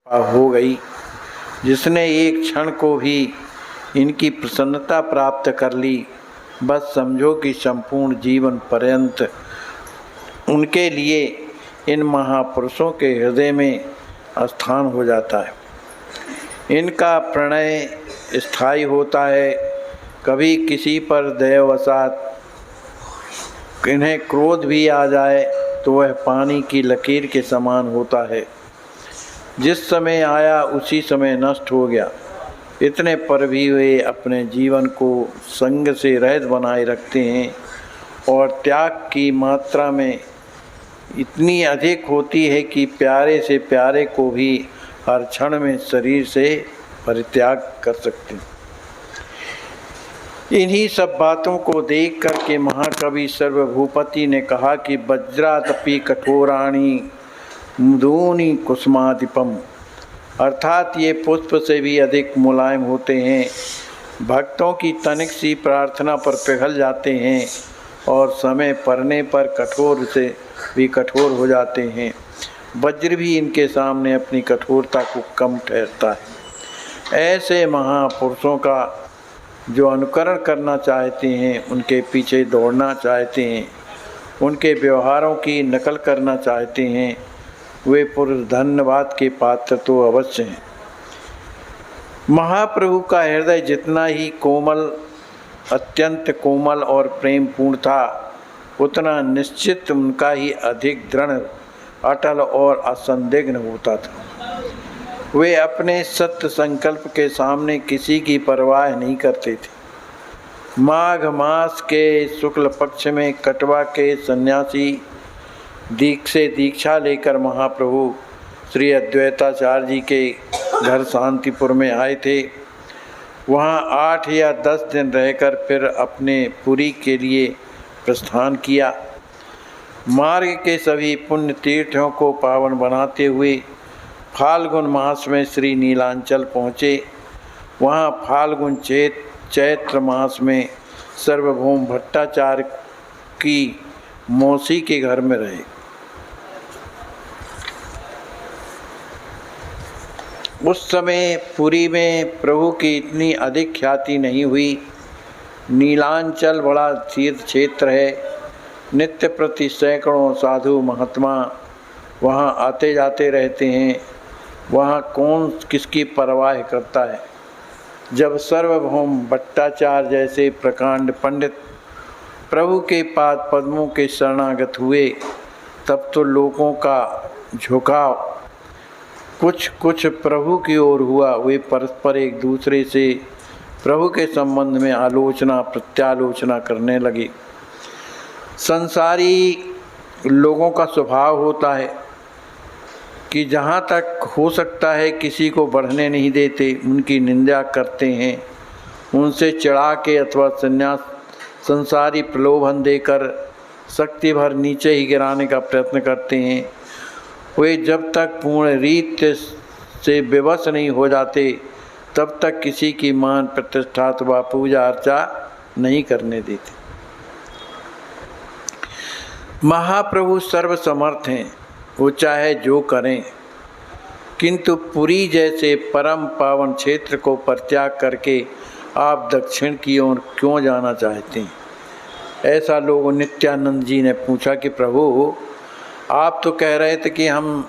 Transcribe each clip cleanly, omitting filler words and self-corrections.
हो गई, जिसने एक क्षण को भी इनकी प्रसन्नता प्राप्त कर ली, बस समझो कि संपूर्ण जीवन पर्यंत उनके लिए इन महापुरुषों के हृदय में स्थान हो जाता है। इनका प्रणय स्थायी होता है। कभी किसी पर दयावशात इन्हें क्रोध भी आ जाए तो वह पानी की लकीर के समान होता है, जिस समय आया उसी समय नष्ट हो गया। इतने पर भी वे अपने जीवन को संग से रहित बनाए रखते हैं और त्याग की मात्रा में इतनी अधिक होती है कि प्यारे से प्यारे को भी हर क्षण में शरीर से परित्याग कर सकते हैं। इन्हीं सब बातों को देख कर के महाकवि सर्वभूपति ने कहा कि वज्रातपि कठोराणि मृदूनि कुसुमादिपम, अर्थात ये पुष्प से भी अधिक मुलायम होते हैं, भक्तों की तनिक सी प्रार्थना पर पिघल जाते हैं और समय पड़ने पर कठोर से भी कठोर हो जाते हैं। वज्र भी इनके सामने अपनी कठोरता को कम ठहरता है। ऐसे महापुरुषों का जो अनुकरण करना चाहते हैं, उनके पीछे दौड़ना चाहते हैं, उनके व्यवहारों की नकल करना चाहते हैं, वे पुरुष धन्यवाद के पात्र तो अवश्य हैं। महाप्रभु का हृदय जितना ही कोमल, अत्यंत कोमल और प्रेमपूर्ण था, उतना निश्चित उनका ही अधिक दृढ़, अटल और असंदिग्ध होता था। वे अपने सत्य संकल्प के सामने किसी की परवाह नहीं करते थे। माघ मास के शुक्ल पक्ष में कटवा के सन्यासी दीक्षा लेकर महाप्रभु श्री अद्वैताचार्य जी के घर शांतिपुर में आए थे। वहाँ 8 या 10 दिन रहकर फिर अपने पुरी के लिए प्रस्थान किया। मार्ग के सभी पुण्य तीर्थों को पावन बनाते हुए फाल्गुन मास में श्री नीलांचल पहुँचे। वहाँ फाल्गुन चैत्र मास में सर्वभौम भट्टाचार्य की मौसी के घर में रहे। उस समय पुरी में प्रभु की इतनी अधिक ख्याति नहीं हुई। नीलांचल बड़ा तीर्थ क्षेत्र है। नित्य प्रति सैकड़ों साधु महात्मा वहाँ आते जाते रहते हैं। वहाँ कौन किसकी परवाह करता है। जब सार्वभौम भट्टाचार्य जैसे प्रकांड पंडित प्रभु के पाद पद्मों के शरणागत हुए, तब तो लोगों का झुकाव कुछ प्रभु की ओर हुआ। वे परस्पर एक दूसरे से प्रभु के संबंध में आलोचना प्रत्यालोचना करने लगे। संसारी लोगों का स्वभाव होता है कि जहाँ तक हो सकता है किसी को बढ़ने नहीं देते, उनकी निंदा करते हैं, उनसे चढ़ा के अथवा संसारी प्रलोभन देकर शक्ति भर नीचे ही गिराने का प्रयत्न करते हैं। वे जब तक पूर्ण रीत से विवश नहीं हो जाते, तब तक किसी की मान प्रतिष्ठा अथवा पूजा अर्चा नहीं करने देते। महाप्रभु सर्वसमर्थ हैं, वो चाहे जो करें, किंतु पुरी जैसे परम पावन क्षेत्र को परित्याग करके आप दक्षिण की ओर क्यों जाना चाहते हैं। ऐसा लोगों नित्यानंद जी ने पूछा कि प्रभु, आप तो कह रहे थे कि हम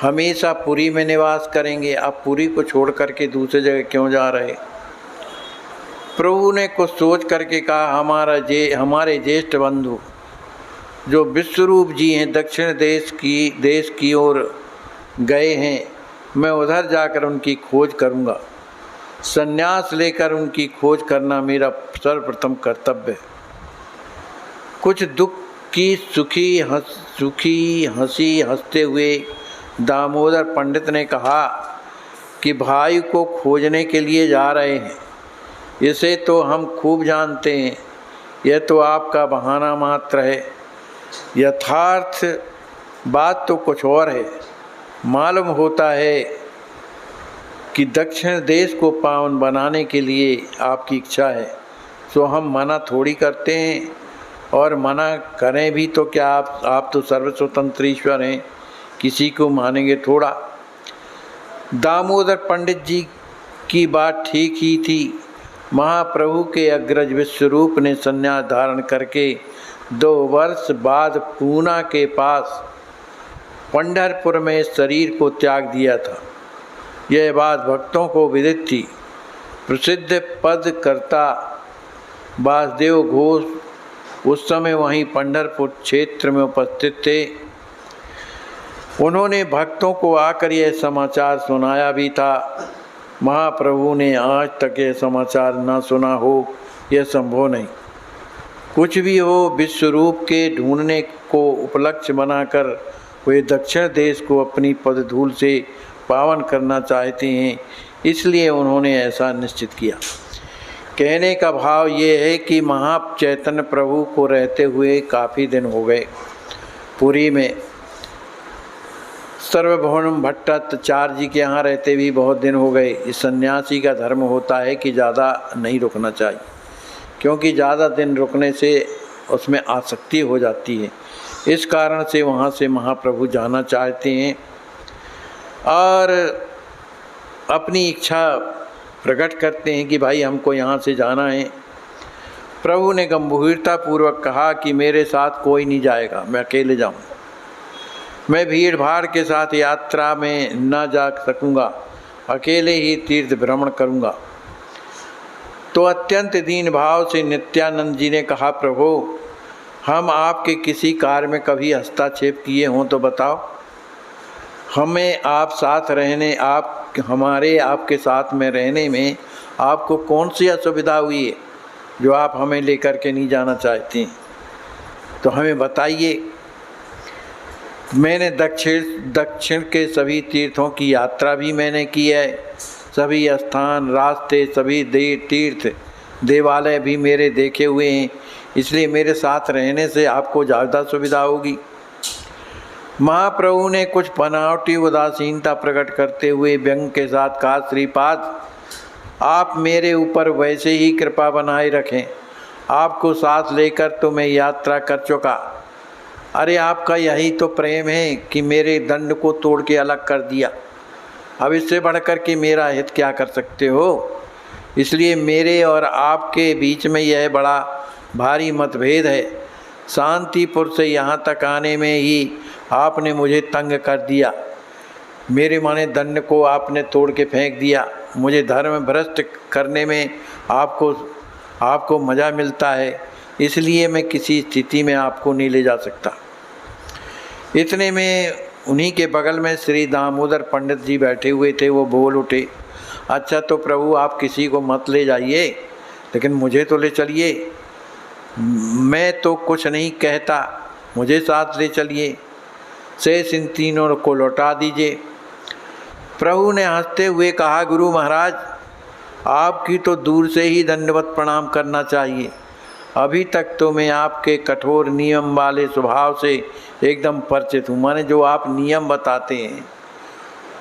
हमेशा पुरी में निवास करेंगे, आप पुरी को छोड़ करके दूसरी जगह क्यों जा रहे। प्रभु ने कुछ सोच करके कहा, हमारे ज्येष्ठ बंधु जो विश्वरूप जी हैं दक्षिण देश की ओर गए हैं, मैं उधर जाकर उनकी खोज करूंगा। संन्यास लेकर उनकी खोज करना मेरा सर्वप्रथम कर्तव्य है। कुछ दुख की सुखी हंसी हंसते हुए दामोदर पंडित ने कहा कि भाई को खोजने के लिए जा रहे हैं, इसे तो हम खूब जानते हैं, यह तो आपका बहाना मात्र है। यथार्थ बात तो कुछ और है। मालूम होता है कि दक्षिण देश को पावन बनाने के लिए आपकी इच्छा है, तो हम मना थोड़ी करते हैं, और मना करें भी तो क्या आप तो सर्वस्वतंत्र ईश्वर हैं, किसी को मानेंगे थोड़ा। दामोदर पंडित जी की बात ठीक ही थी। महाप्रभु के अग्रज विश्वरूप ने संन्यास धारण करके 2 वर्ष बाद पूना के पास पंढरपुर में शरीर को त्याग दिया था। यह बात भक्तों को विदित थी। प्रसिद्ध पदकर्ता वासुदेव घोष उस समय वहीं पंढरपुर क्षेत्र में उपस्थित थे। उन्होंने भक्तों को आकर यह समाचार सुनाया भी था। महाप्रभु ने आज तक यह समाचार न सुना हो, यह संभव नहीं। कुछ भी हो, विश्वरूप के ढूंढने को उपलक्ष्य बनाकर वे दक्षिण देश को अपनी पदधूल से पावन करना चाहते हैं, इसलिए उन्होंने ऐसा निश्चित किया। कहने का भाव ये है कि महाचैतन्य प्रभु को रहते हुए काफ़ी दिन हो गए। पुरी में सर्वभौम भट्टाचार्य जी के यहाँ रहते भी बहुत दिन हो गए। इस सन्यासी का धर्म होता है कि ज़्यादा नहीं रुकना चाहिए, क्योंकि ज़्यादा दिन रुकने से उसमें आसक्ति हो जाती है। इस कारण से वहाँ से महाप्रभु जाना चाहते हैं और अपनी इच्छा प्रकट करते हैं कि भाई हमको यहाँ से जाना है। प्रभु ने गंभीरतापूर्वक कहा कि मेरे साथ कोई नहीं जाएगा, मैं अकेले जाऊँ। मैं भीड़ भाड़ के साथ यात्रा में न जा सकूँगा, अकेले ही तीर्थ भ्रमण करूँगा। तो अत्यंत दीन भाव से नित्यानंद जी ने कहा, प्रभु हम आपके किसी कार्य में कभी हस्तक्षेप किए हों तो बताओ। हमें आप साथ रहने, हमारे आपके साथ में रहने में आपको कौन सी असुविधा हुई है जो आप हमें लेकर के नहीं जाना चाहते हैं? तो हमें बताइए। मैंने दक्षिण के सभी तीर्थों की यात्रा भी मैंने की है। सभी स्थान, रास्ते, सभी तीर्थ, देवालय भी मेरे देखे हुए हैं, इसलिए मेरे साथ रहने से आपको ज़्यादा सुविधा होगी। महाप्रभु ने कुछ बनावटी उदासीनता प्रकट करते हुए व्यंग के साथ कहा, श्रीपाद आप मेरे ऊपर वैसे ही कृपा बनाए रखें। आपको साथ लेकर तो मैं यात्रा कर चुका। अरे आपका यही तो प्रेम है कि मेरे दंड को तोड़ के अलग कर दिया। अब इससे बढ़कर के मेरा हित क्या कर सकते हो? इसलिए मेरे और आपके बीच में यह बड़ा भारी मतभेद है। शांतिपुर से यहाँ तक आने में ही आपने मुझे तंग कर दिया। मेरे माने दंड को आपने तोड़ के फेंक दिया। मुझे धर्म भ्रष्ट करने में आपको मज़ा मिलता है, इसलिए मैं किसी स्थिति में आपको नहीं ले जा सकता। इतने में उन्हीं के बगल में श्री दामोदर पंडित जी बैठे हुए थे। वो बोल उठे, अच्छा तो प्रभु आप किसी को मत ले जाइए, लेकिन मुझे तो ले चलिए। मैं तो कुछ नहीं कहता, मुझे साथ ले चलिए। शेष इन तीनों को लौटा दीजिए। प्रभु ने हंसते हुए कहा, गुरु महाराज आपकी तो दूर से ही दंडवत प्रणाम करना चाहिए। अभी तक तो मैं आपके कठोर नियम वाले स्वभाव से एकदम परिचित हूँ। माने जो आप नियम बताते हैं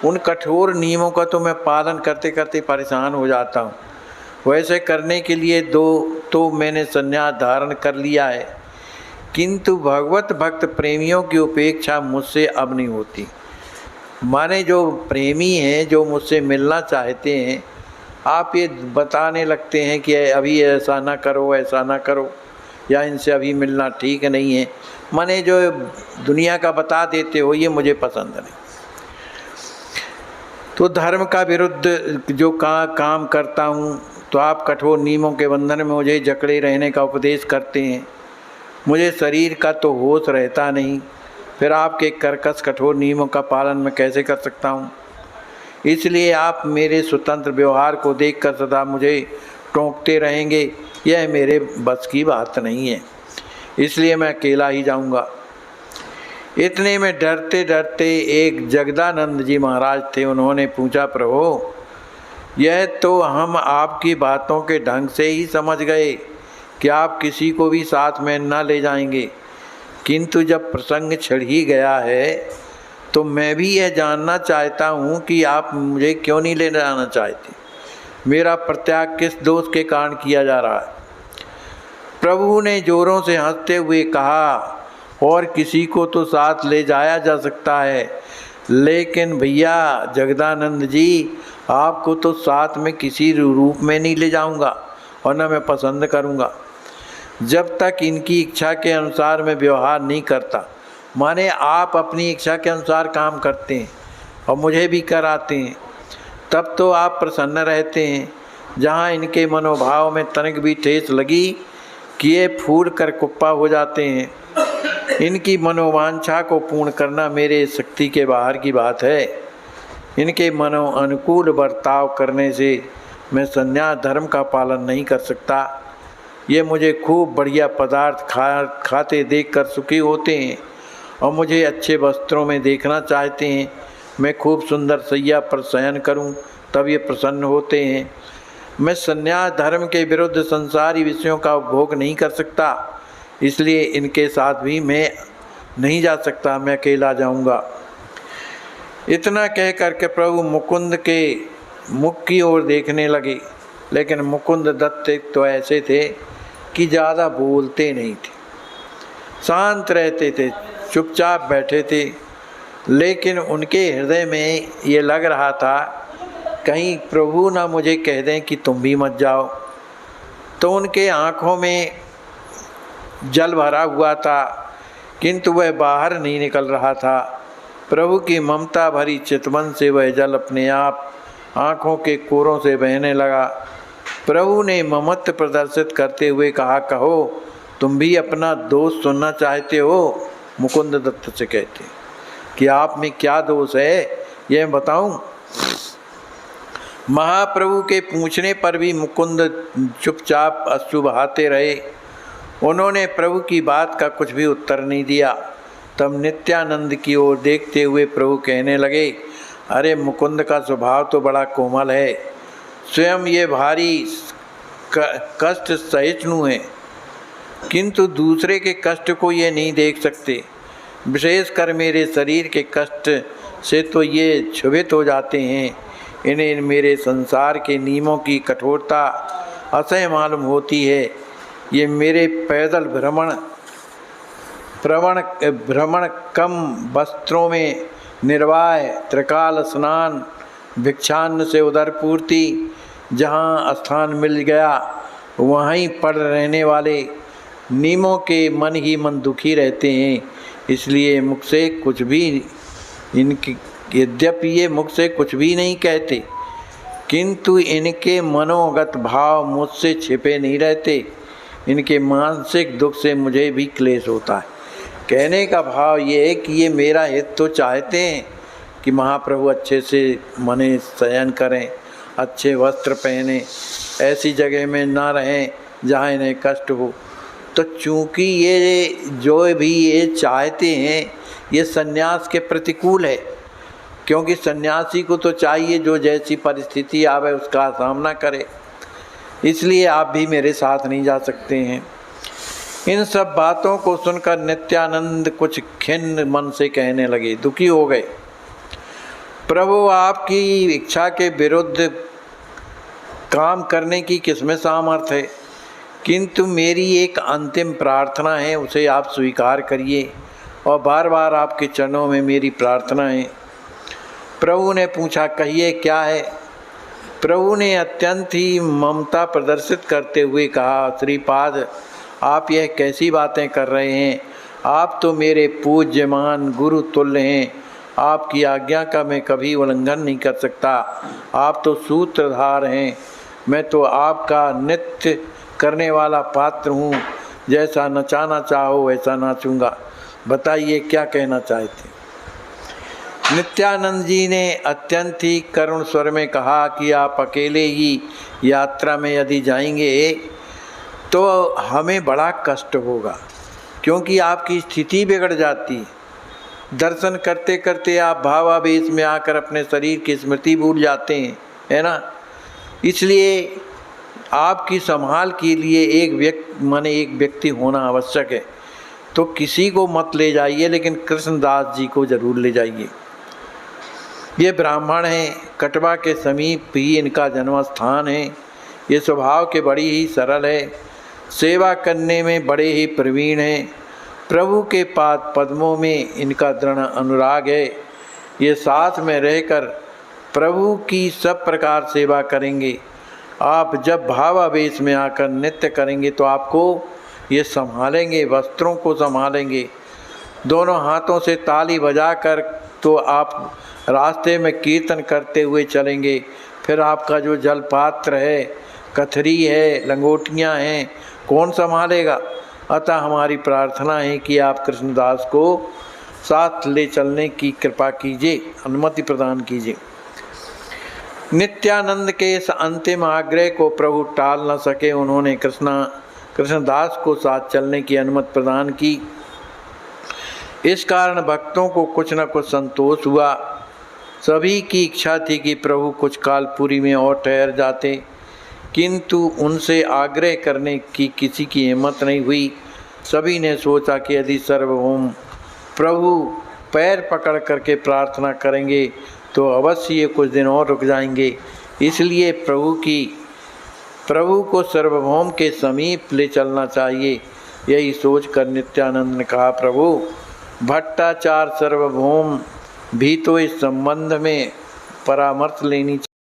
उन कठोर नियमों का तो मैं पालन करते करते परेशान हो जाता हूँ। वैसे करने के लिए तो मैंने संन्यास धारण कर लिया है, किंतु भगवत भक्त प्रेमियों की उपेक्षा मुझसे अब नहीं होती। माने जो प्रेमी हैं, जो मुझसे मिलना चाहते हैं, आप ये बताने लगते हैं कि अभी ऐसा ना करो, ऐसा ना करो, या इनसे अभी मिलना ठीक नहीं है। माने जो दुनिया का बता देते हो, ये मुझे पसंद नहीं। तो धर्म का विरुद्ध जो काम करता हूँ, तो आप कठोर नियमों के बंधन में मुझे जकड़े रहने का उपदेश करते हैं। मुझे शरीर का तो होश रहता नहीं, फिर आपके कर्कश कठोर नियमों का पालन मैं कैसे कर सकता हूँ? इसलिए आप मेरे स्वतंत्र व्यवहार को देखकर सदा मुझे टोंकते रहेंगे, यह मेरे बस की बात नहीं है। इसलिए मैं अकेला ही जाऊँगा। इतने में डरते डरते एक जगदानंद जी महाराज थे। उन्होंने पूछा, प्रभु यह तो हम आपकी बातों के ढंग से ही समझ गए कि आप किसी को भी साथ में न ले जाएंगे, किंतु जब प्रसंग छिड़ ही गया है तो मैं भी यह जानना चाहता हूँ कि आप मुझे क्यों नहीं ले जाना चाहते। मेरा प्रत्याग किस दोष के कारण किया जा रहा है? प्रभु ने जोरों से हंसते हुए कहा, और किसी को तो साथ ले जाया जा सकता है, लेकिन भैया जगदानंद जी, आपको तो साथ में किसी रूप में नहीं ले जाऊंगा और न मैं पसंद करूंगा जब तक इनकी इच्छा के अनुसार मैं व्यवहार नहीं करता। माने आप अपनी इच्छा के अनुसार काम करते हैं और मुझे भी कराते हैं, तब तो आप प्रसन्न रहते हैं। जहाँ इनके मनोभाव में तनिक भी ठेस लगी कि ये फूट कर कुप्पा हो जाते हैं। इनकी मनोवांछा को पूर्ण करना मेरे शक्ति के बाहर की बात है। इनके मनो अनुकूल बर्ताव करने से मैं संन्यास धर्म का पालन नहीं कर सकता। ये मुझे खूब बढ़िया पदार्थ खाते देखकर सुखी होते हैं और मुझे अच्छे वस्त्रों में देखना चाहते हैं। मैं खूब सुंदर सैया पर शयन करूं तब ये प्रसन्न होते हैं। मैं संन्यास धर्म के विरुद्ध संसारी विषयों का उपभोग नहीं कर सकता, इसलिए इनके साथ भी मैं नहीं जा सकता, मैं अकेला जाऊंगा। इतना कह करके प्रभु मुकुंद के मुख की ओर देखने लगे, लेकिन मुकुंद दत्त तो ऐसे थे कि ज़्यादा बोलते नहीं थे, शांत रहते थे, चुपचाप बैठे थे। लेकिन उनके हृदय में ये लग रहा था कहीं प्रभु ना मुझे कह दें कि तुम भी मत जाओ। तो उनके आँखों में जल भरा हुआ था, किंतु वह बाहर नहीं निकल रहा था। प्रभु की ममता भरी चितवन से वह जल अपने आप आँखों के कोरों से बहने लगा। प्रभु ने ममत्व प्रदर्शित करते हुए कहा, कहो तुम भी अपना दोष सुनना चाहते हो? मुकुंद दत्त से कहते कि आप में क्या दोष है, यह बताऊं? महाप्रभु के पूछने पर भी मुकुंद चुपचाप अश्रु बहाते रहे। उन्होंने प्रभु की बात का कुछ भी उत्तर नहीं दिया। तब नित्यानंद की ओर देखते हुए प्रभु कहने लगे, अरे मुकुंद का स्वभाव तो बड़ा कोमल है, स्वयं ये भारी कष्ट सहिष्णु है, किंतु दूसरे के कष्ट को ये नहीं देख सकते। विशेषकर मेरे शरीर के कष्ट से तो ये क्षुभित हो जाते हैं। इन्हें मेरे संसार के नियमों की कठोरता असह्य मालूम होती है। ये मेरे पैदल भ्रमण कम वस्त्रों में निर्वाह, त्रिकाल स्नान, भिक्षान्न से उदर पूर्ति, जहाँ स्थान मिल गया वहीं पड़ रहने वाले नियमों के मन ही मन दुखी रहते हैं। इसलिए मुख से कुछ भी इनकी यद्यपि ये मुख से कुछ भी नहीं कहते, किंतु इनके मनोगत भाव मुझसे छिपे नहीं रहते। इनके मानसिक दुख से मुझे भी क्लेश होता है। कहने का भाव ये है कि ये मेरा हित तो चाहते हैं कि महाप्रभु अच्छे से मने शयन करें, अच्छे वस्त्र पहने, ऐसी जगह में ना रहें जहाँ इन्हें कष्ट हो। तो चूँकि ये जो भी ये चाहते हैं ये सन्यास के प्रतिकूल है, क्योंकि सन्यासी को तो चाहिए जो जैसी परिस्थिति आवे उसका सामना करे। इसलिए आप भी मेरे साथ नहीं जा सकते हैं। इन सब बातों को सुनकर नित्यानंद कुछ खिन्न मन से कहने लगे, दुखी हो गए। प्रभु आपकी इच्छा के विरुद्ध काम करने की किसमें सामर्थ्य है, किंतु मेरी एक अंतिम प्रार्थना है, उसे आप स्वीकार करिए। और बार बार आपके चरणों में मेरी प्रार्थना है। प्रभु ने पूछा, कहिए क्या है? प्रभु ने अत्यंत ही ममता प्रदर्शित करते हुए कहा, श्रीपाद आप यह कैसी बातें कर रहे हैं? आप तो मेरे पूज्यमान गुरु तुल्य हैं। आपकी आज्ञा का मैं कभी उल्लंघन नहीं कर सकता। आप तो सूत्रधार हैं, मैं तो आपका नित्य करने वाला पात्र हूँ। जैसा नचाना चाहो वैसा नाचूंगा। बताइए क्या कहना चाहते? नित्यानंद जी ने अत्यंत ही करुण स्वर में कहा कि आप अकेले ही यात्रा में यदि जाएंगे तो हमें बड़ा कष्ट होगा, क्योंकि आपकी स्थिति बिगड़ जाती है। दर्शन करते करते आप भावावेश में आकर अपने शरीर की स्मृति भूल जाते हैं, है ना। इसलिए आपकी संभाल के लिए एक व्यक्ति होना आवश्यक है। तो किसी को मत ले जाइए, लेकिन कृष्णदास जी को जरूर ले जाइए। ये ब्राह्मण हैं, कटवा के समीप ही इनका जन्म स्थान है। ये स्वभाव के बड़ी ही सरल है, सेवा करने में बड़े ही प्रवीण हैं। प्रभु के पाद पद्मों में इनका दृढ़ अनुराग है। ये साथ में रहकर प्रभु की सब प्रकार सेवा करेंगे। आप जब भावावेश में आकर नृत्य करेंगे तो आपको ये संभालेंगे, वस्त्रों को संभालेंगे, दोनों हाथों से ताली बजाकर तो आप रास्ते में कीर्तन करते हुए चलेंगे। फिर आपका जो जल पात्र है, कथरी है, लंगोटियाँ हैं, कौन संभालेगा? अतः हमारी प्रार्थना है कि आप कृष्णदास को साथ ले चलने की कृपा कीजिए, अनुमति प्रदान कीजिए। नित्यानंद के इस अंतिम आग्रह को प्रभु टाल न सके। उन्होंने कृष्णदास को साथ चलने की अनुमति प्रदान की। इस कारण भक्तों को कुछ न कुछ संतोष हुआ। सभी की इच्छा थी कि प्रभु कुछ काल पुरी में और ठहर जाते, किंतु उनसे आग्रह करने की किसी की हिम्मत नहीं हुई। सभी ने सोचा कि यदि सार्वभौम प्रभु पैर पकड़ करके प्रार्थना करेंगे तो अवश्य ये कुछ दिन और रुक जाएंगे। इसलिए प्रभु को सार्वभौम के समीप ले चलना चाहिए। यही सोचकर नित्यानंद ने कहा, प्रभु भट्टाचार्य सार्वभौम भी तो इस संबंध में परामर्श लेनी चाहिए।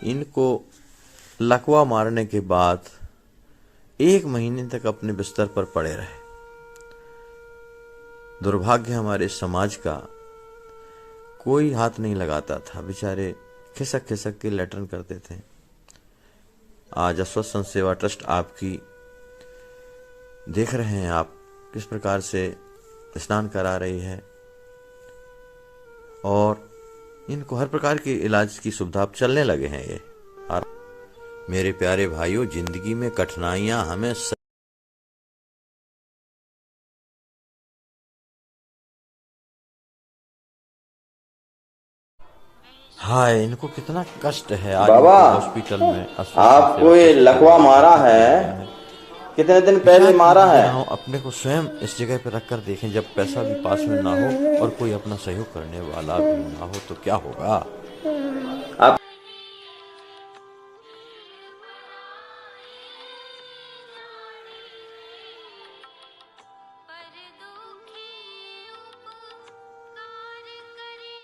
इनको लकवा मारने के बाद 1 महीने तक अपने बिस्तर पर पड़े रहे। दुर्भाग्य हमारे समाज का, कोई हाथ नहीं लगाता था, बेचारे खिसक खिसक के लेटरन करते थे। आज अस्वस्थ संत सेवा ट्रस्ट आपकी देख रहे हैं आप किस प्रकार से स्नान करा रही है और इनको हर प्रकार के इलाज की सुविधा अब चलने लगे हैं। ये और मेरे प्यारे भाइयों, जिंदगी में कठिनाइयां हमें हाय, इनको कितना कष्ट है। आज बाबा, हॉस्पिटल में आपको ये लकवा मारा है, कितने दिन पहले मारा है? अपने को स्वयं इस जगह पर रखकर देखें, जब पैसा भी पास में ना हो और कोई अपना सहयोग करने वाला भी ना हो तो क्या होगा।